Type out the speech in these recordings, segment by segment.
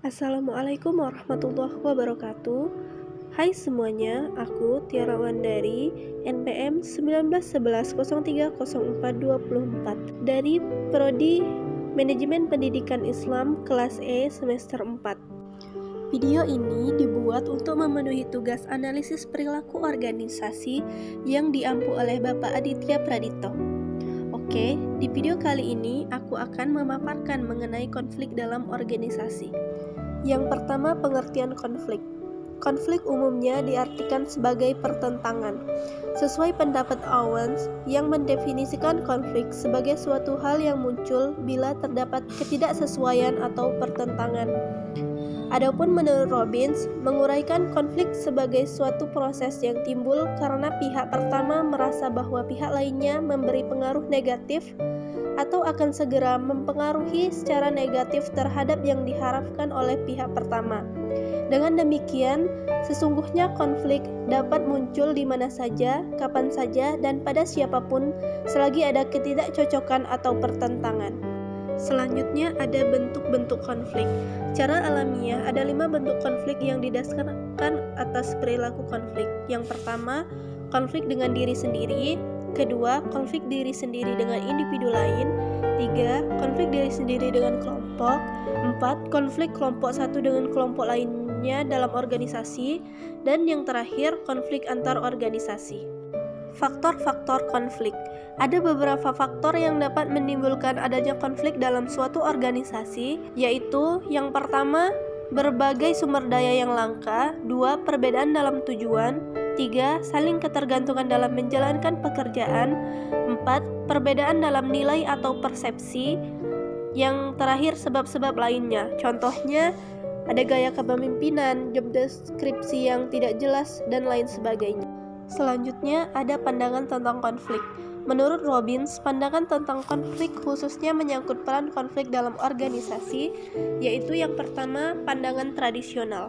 Assalamualaikum warahmatullahi wabarakatuh. Hai semuanya, aku Tiara Wandari, NPM 1911030424 dari Prodi Manajemen Pendidikan Islam kelas E semester 4. Video ini dibuat untuk memenuhi tugas analisis perilaku organisasi yang diampu oleh Bapak Aditya Pradito. Oke, di video kali ini aku akan memaparkan mengenai konflik dalam organisasi. Yang pertama, pengertian konflik. Konflik umumnya diartikan sebagai pertentangan. Sesuai pendapat Owens yang mendefinisikan konflik sebagai suatu hal yang muncul bila terdapat ketidaksesuaian atau pertentangan. Adapun menurut Robbins, menguraikan konflik sebagai suatu proses yang timbul karena pihak pertama merasa bahwa pihak lainnya memberi pengaruh negatif atau akan segera mempengaruhi secara negatif terhadap yang diharapkan oleh pihak pertama. Dengan demikian, sesungguhnya konflik dapat muncul di mana saja, kapan saja, dan pada siapapun selagi ada ketidakcocokan atau pertentangan. Selanjutnya ada bentuk-bentuk konflik. Secara alamiah ada 5 bentuk konflik yang didasarkan atas perilaku konflik. Yang pertama, konflik dengan diri sendiri. Kedua, konflik diri sendiri dengan individu lain. 3, konflik diri sendiri dengan kelompok. 4, konflik kelompok satu dengan kelompok lainnya dalam organisasi. Dan yang terakhir, konflik antar organisasi. Faktor-faktor konflik. Ada beberapa faktor yang dapat menimbulkan adanya konflik dalam suatu organisasi, yaitu yang pertama, berbagai sumber daya yang langka. 2, perbedaan dalam tujuan. 3, saling ketergantungan dalam menjalankan pekerjaan. 4, perbedaan dalam nilai atau persepsi. Yang terakhir, sebab-sebab lainnya. Contohnya, ada gaya kepemimpinan, job deskripsi yang tidak jelas, dan lain sebagainya. Selanjutnya, ada pandangan tentang konflik. Menurut Robbins, pandangan tentang konflik khususnya menyangkut peran konflik dalam organisasi, yaitu yang pertama, pandangan tradisional.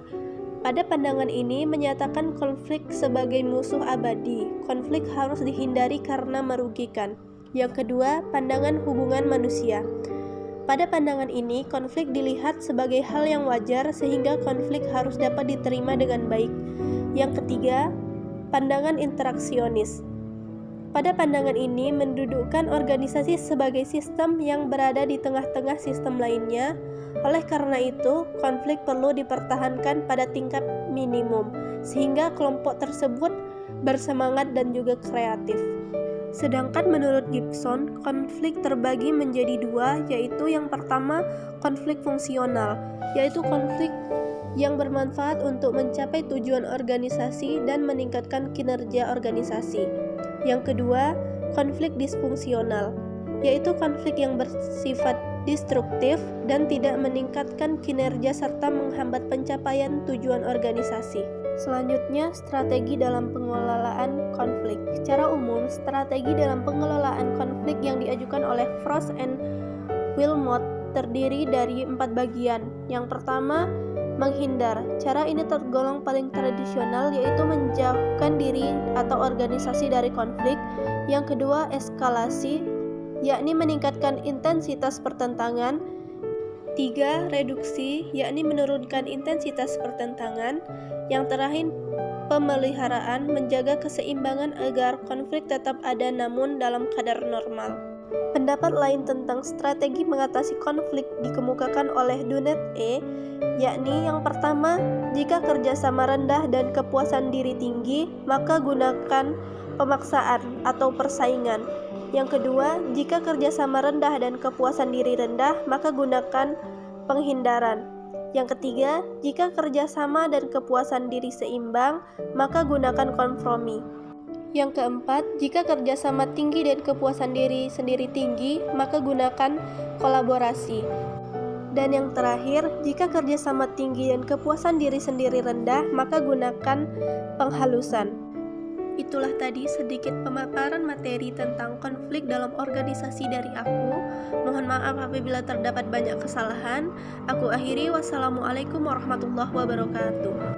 Pada pandangan ini menyatakan konflik sebagai musuh abadi. Konflik harus dihindari karena merugikan. Yang kedua, pandangan hubungan manusia. Pada pandangan ini, konflik dilihat sebagai hal yang wajar sehingga konflik harus dapat diterima dengan baik. Yang ketiga, pandangan interaksionis. Pada pandangan ini mendudukkan organisasi sebagai sistem yang berada di tengah-tengah sistem lainnya. Oleh karena itu, konflik perlu dipertahankan pada tingkat minimum, sehingga kelompok tersebut bersemangat dan juga kreatif. Sedangkan menurut Gibson, konflik terbagi menjadi 2, yaitu yang pertama, konflik fungsional, yaitu konflik yang bermanfaat untuk mencapai tujuan organisasi dan meningkatkan kinerja organisasi. Yang kedua, konflik disfungsional, yaitu konflik yang bersifat destruktif dan tidak meningkatkan kinerja serta menghambat pencapaian tujuan organisasi. Selanjutnya, strategi dalam pengelolaan konflik. Secara umum, strategi dalam pengelolaan konflik yang diajukan oleh Frost and Wilmot terdiri dari 4 bagian. Yang pertama, menghindar. Cara ini tergolong paling tradisional, yaitu menjauhkan diri atau organisasi dari konflik. Yang kedua, eskalasi, yakni meningkatkan intensitas pertentangan. 3, reduksi, yakni menurunkan intensitas pertentangan. Yang terakhir, pemeliharaan, menjaga keseimbangan agar konflik tetap ada namun dalam kadar normal. Pendapat lain tentang strategi mengatasi konflik dikemukakan oleh Dunet E, yakni yang pertama, jika kerjasama rendah dan kepuasan diri tinggi, maka gunakan pemaksaan atau persaingan. Yang kedua, jika kerjasama rendah dan kepuasan diri rendah, maka gunakan penghindaran. Yang ketiga, jika kerjasama dan kepuasan diri seimbang, maka gunakan kompromi. Yang keempat, jika kerjasama tinggi dan kepuasan diri sendiri tinggi, maka gunakan kolaborasi. Dan yang terakhir, jika kerjasama tinggi dan kepuasan diri sendiri rendah, maka gunakan penghalusan. Itulah tadi sedikit pemaparan materi tentang konflik dalam organisasi dari aku. Mohon maaf apabila terdapat banyak kesalahan. Aku akhiri, wassalamualaikum warahmatullahi wabarakatuh.